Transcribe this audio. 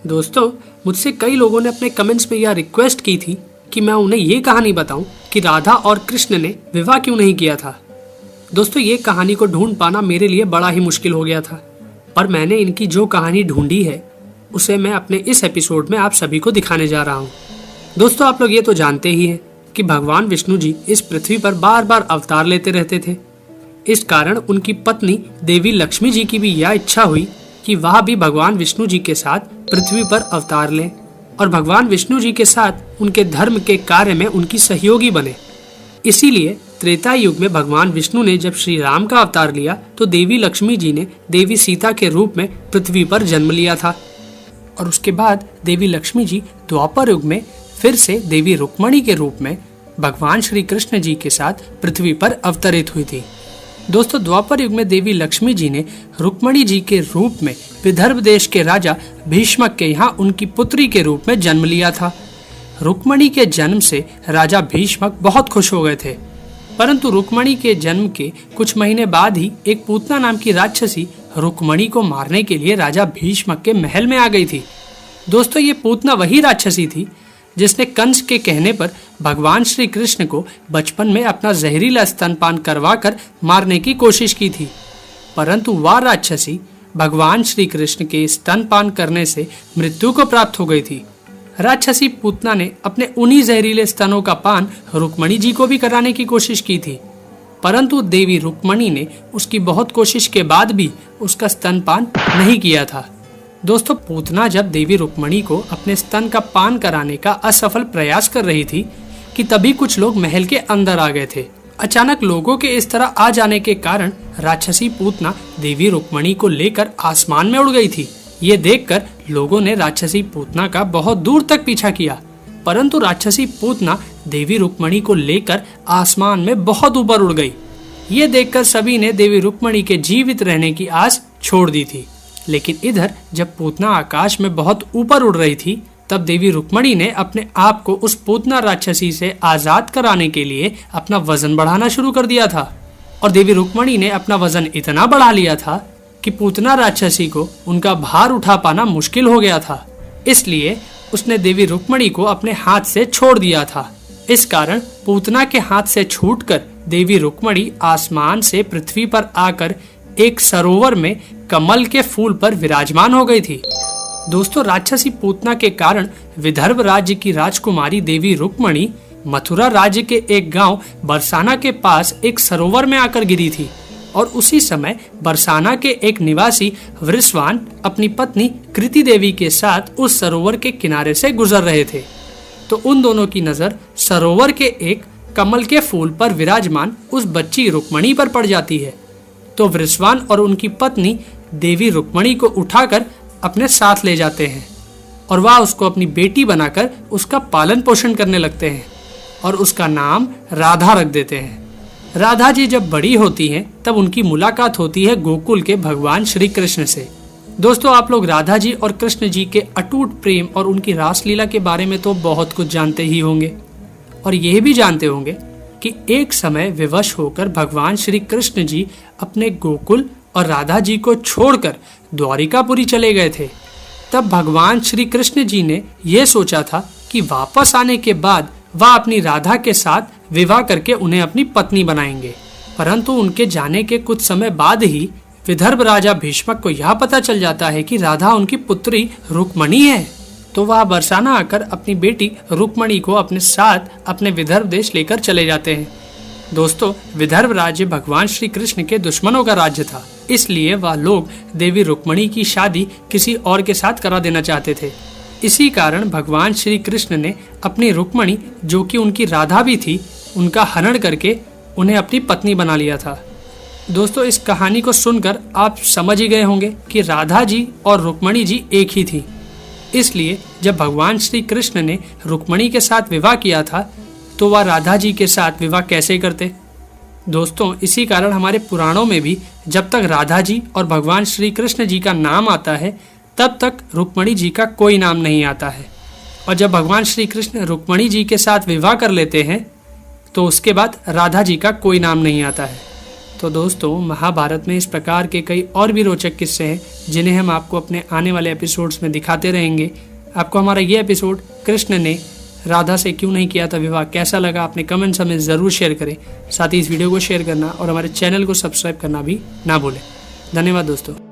दोस्तों, मुझसे कई लोगों ने अपने कमेंट्स में यह रिक्वेस्ट की थी कि मैं उन्हें ये कहानी बताऊं कि राधा और कृष्ण ने विवाह क्यों नहीं किया था। दोस्तों, ये कहानी को ढूंढ पाना मेरे लिए बड़ा ही मुश्किल हो गया था, पर मैंने इनकी जो कहानी ढूंढी है उसे मैं अपने इस एपिसोड में आप सभी को दिखाने जा रहा हूँ। दोस्तों, आप लोग ये तो जानते ही हैं कि भगवान विष्णु जी इस पृथ्वी पर बार बार अवतार लेते रहते थे। इस कारण उनकी पत्नी देवी लक्ष्मी जी की भी यह इच्छा हुई कि वह भी भगवान विष्णु जी के साथ पृथ्वी पर अवतार लें और भगवान विष्णु जी के साथ उनके धर्म के कार्य में उनकी सहयोगी बने। इसीलिए त्रेता युग में भगवान विष्णु ने जब श्री राम का अवतार लिया तो देवी लक्ष्मी जी ने देवी सीता के रूप में पृथ्वी पर जन्म लिया था और उसके बाद देवी लक्ष्मी जी द्वापर युग में फिर से देवी रुक्मणी के रूप में भगवान श्री कृष्ण जी के साथ पृथ्वी पर अवतरित हुई थी। दोस्तों, द्वापर युग में देवी लक्ष्मी जी ने रुक्मणी जी के रूप में विदर्भ देश के राजा भीष्मक के यहाँ उनकी पुत्री के रूप में जन्म लिया था। रुक्मणी के जन्म से राजा भीष्मक बहुत खुश हो गए थे, परंतु रुक्मणी के जन्म के कुछ महीने बाद ही एक पूतना नाम की राक्षसी रुक्मणी को मारने के लिए राजा भीष्मक के महल में आ गई थी। दोस्तों, ये पूतना वही राक्षसी थी जिसने कंस के कहने पर भगवान श्री कृष्ण को बचपन में अपना जहरीला स्तनपान करवाकर मारने की कोशिश की थी, परंतु वह राक्षसी भगवान श्री कृष्ण के स्तनपान करने से मृत्यु को प्राप्त हो गई थी। राक्षसी पूतना ने अपने उन्हीं जहरीले स्तनों का पान रुक्मणी जी को भी कराने की कोशिश की थी, परंतु देवी रुक्मणी ने उसकी बहुत कोशिश के बाद भी उसका स्तनपान नहीं किया था। दोस्तों, पूतना जब देवी रुक्मणी को अपने स्तन का पान कराने का असफल प्रयास कर रही थी कि तभी कुछ लोग महल के अंदर आ गए थे। अचानक लोगों के इस तरह आ जाने के कारण राक्षसी पूतना देवी रुक्मणी को लेकर आसमान में उड़ गई थी। ये देखकर लोगों ने राक्षसी पूतना का बहुत दूर तक पीछा किया, परंतु राक्षसी पूतना देवी रुक्मणी को लेकर आसमान में बहुत ऊपर उड़ गई। ये देखकर सभी ने देवी रुक्मणी के जीवित रहने की आस छोड़ दी थी। लेकिन इधर जब पूतना आकाश में बहुत ऊपर उड़ रही थी तब देवी रुक्मणी ने अपने आप को उस पूतना राक्षसी से आजाद कराने के लिए अपना वजन बढ़ाना शुरू कर दिया था और देवी रुक्मणी ने अपना वजन इतना बढ़ा लिया था कि पूतना राक्षसी को उनका भार उठा पाना मुश्किल हो गया था। इसलिए उसने देवी रुक्मणी को अपने हाथ से छोड़ दिया था। इस कारण पूतना के हाथ से छूटकर देवी रुक्मणी आसमान से पृथ्वी पर आकर एक सरोवर में कमल के फूल पर विराजमान हो गई थी। दोस्तों, राक्षसी पूतना के कारण विदर्भ राज्य की राजकुमारी देवी रुक्मणी मथुरा राज्य के एक गांव बरसाना के पास एक सरोवर में आकर गिरी थी और उसी समय बरसाना के एक निवासी वृषवान अपनी पत्नी कृति देवी के साथ उस सरोवर के किनारे से गुजर रहे थे। तो उन दोनों की नजर सरोवर के एक कमल के फूल पर विराजमान उस बच्ची रुक्मणी पर पड़ जाती है। तो वृषवान और उनकी पत्नी देवी रुक्मणी को उठाकर अपने साथ ले जाते हैं और वह उसको अपनी बेटी बनाकर उसका पालन पोषण करने लगते हैं और उसका नाम राधा रख देते हैं। राधा जी जब बड़ी होती हैं तब उनकी मुलाकात होती है गोकुल के भगवान श्री कृष्ण से। दोस्तों, आप लोग राधा जी और कृष्ण जी के अटूट प्रेम और उनकी रासलीला के बारे में तो बहुत कुछ जानते ही होंगे और यह भी जानते होंगे कि एक समय विवश होकर भगवान श्री कृष्ण जी अपने गोकुल और राधा जी को छोड़कर द्वारिकापुरी चले गए थे। तब भगवान श्री कृष्ण जी ने यह सोचा था कि वापस आने के बाद वह अपनी राधा के साथ विवाह करके उन्हें अपनी पत्नी बनाएंगे, परंतु उनके जाने के कुछ समय बाद ही विदर्भ राजा भीष्मक को यह पता चल जाता है कि राधा उनकी पुत्री रुक्मणी है। तो वह बरसाना आकर अपनी बेटी रुक्मणी को अपने साथ अपने विदर्भ देश लेकर चले जाते हैं। दोस्तों, विदर्भ राज्य भगवान श्री कृष्ण के दुश्मनों का राज्य था, इसलिए वह लोग देवी रुक्मणी की शादी किसी और के साथ करा देना चाहते थे। इसी कारण भगवान श्री कृष्ण ने अपनी रुक्मणी, जो कि उनकी राधा भी थी, उनका हरण करके उन्हें अपनी पत्नी बना लिया था। दोस्तों, इस कहानी को सुनकर आप समझ ही गए होंगे कि राधा जी और रुक्मणी जी एक ही थी। इसलिए जब भगवान श्री कृष्ण ने रुक्मणी के साथ विवाह किया था तो वह राधा जी के साथ विवाह कैसे करते। दोस्तों, इसी कारण हमारे पुराणों में भी जब तक राधा जी और भगवान श्री कृष्ण जी का नाम आता है तब तक रुक्मणी जी का कोई नाम नहीं आता है, और जब भगवान श्री कृष्ण रुक्मणी जी के साथ विवाह कर लेते हैं तो उसके बाद राधा जी का कोई नाम नहीं आता है। तो दोस्तों, महाभारत में इस प्रकार के कई और भी रोचक किस्से हैं जिन्हें हम आपको अपने आने वाले एपिसोड्स में दिखाते रहेंगे। आपको हमारा ये एपिसोड कृष्ण ने राधा से क्यों नहीं किया था विवाह कैसा लगा, अपने कमेंट्स हमें ज़रूर शेयर करें। साथ ही इस वीडियो को शेयर करना और हमारे चैनल को सब्सक्राइब करना भी ना भूलें। धन्यवाद दोस्तों।